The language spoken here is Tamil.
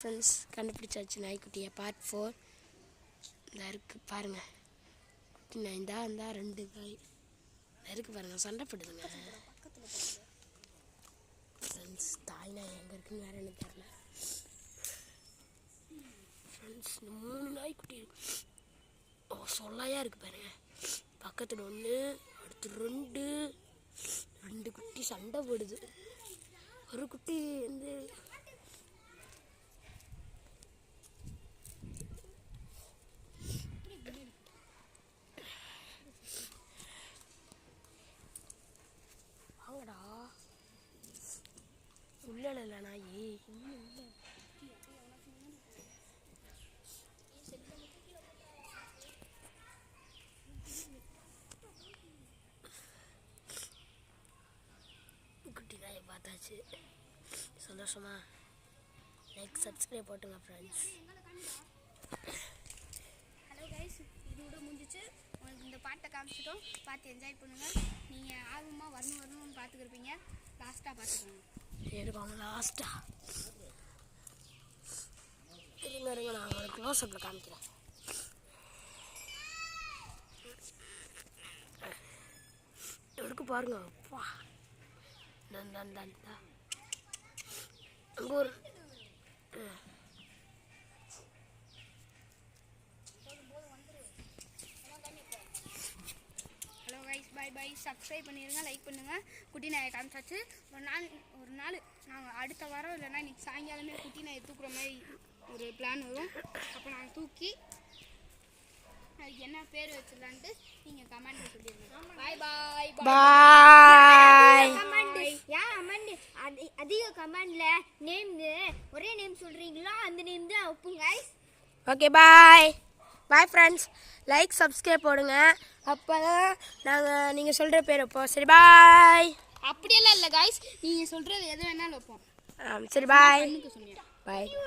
ஃப்ரெண்ட்ஸ் கண்டுபிடிச்சாச்சு நாய்க்குட்டியை பார்ட் 4 இதில் இருக்குது பாருங்கள். குட்டி நாய் இந்தா 2 காய் இருக்குது பாருங்கள், சண்டை போடுதுங்க. ஃப்ரெண்ட்ஸ் தாய் நாய் எங்கே இருக்குன்னு வேறு எனக்கு தெரியல. ஃப்ரெண்ட்ஸ் 3 நாய்க்குட்டி சொல்லாயாக இருக்குது பாருங்க. பக்கத்தில் 1 அடுத்து 2 குட்டி சண்டை போடுது. ஒரு குட்டி வந்து வாங்கடா உள்ள இல்லை நாய் குட்டி நாயை பார்த்தாச்சு. சந்தோஷமா லைக் சப்ஸ்கிரைப் போட்டுங்க ஃப்ரெண்ட்ஸ். ஹலோ கைஸ், இதோட முடிஞ்சிச்சு. உங்களுக்கு இந்த பாட்டை காமிச்சிட்டோம், பார்த்து என்ஜாய் பண்ணுங்கள். நீங்கள் ஆர்வமாக வரணும்னு பார்த்துக்கிருப்பீங்க. லாஸ்ட்டாக பார்த்துக்கோங்க. இருக்காங்க லாஸ்ட்டாக இருங்க நான் உங்களுக்கு க்ளோஸ்அப்பில் காமிக்கிறேன். இருக்கு பாருங்க. அப்பா அங்கே ஒரு hello guys, bye bye. Subscribe பண்ணிடுங்க, லைக் பண்ணுங்கள். குட்டி நாயை காமிச்சாச்சு. ஒரு நாள் நாங்கள் அடுத்த வாரம் இல்லைன்னா இன்றைக்கி சாயங்காலமே குட்டி நாயை தூக்குற மாதிரி ஒரு பிளான் வரும். அப்போ நாங்கள் தூக்கி அதுக்கு என்ன பேர் வச்சிடலான்ட்டு நீங்கள் கமெண்ட் சொல்லிடுங்க. பாய் பாய் பாய். அதிக கமெண்ட்ல நேம் ஒரே நேம் சொல்றீங்களா, அந்த நேம் தான் வைப்போம் guys. Okay bye bye friends. Like subscribe போடுங்க, அப்போ தான் நீங்கள் சொல்கிற பேர் வைப்போம். சரி பாய். அப்படியெல்லாம் இல்லை கைஸ், நீங்கள் சொல்கிறது எது வேணாலும் வைப்போம். சரி பாய் சொன்னீங்க பாய்.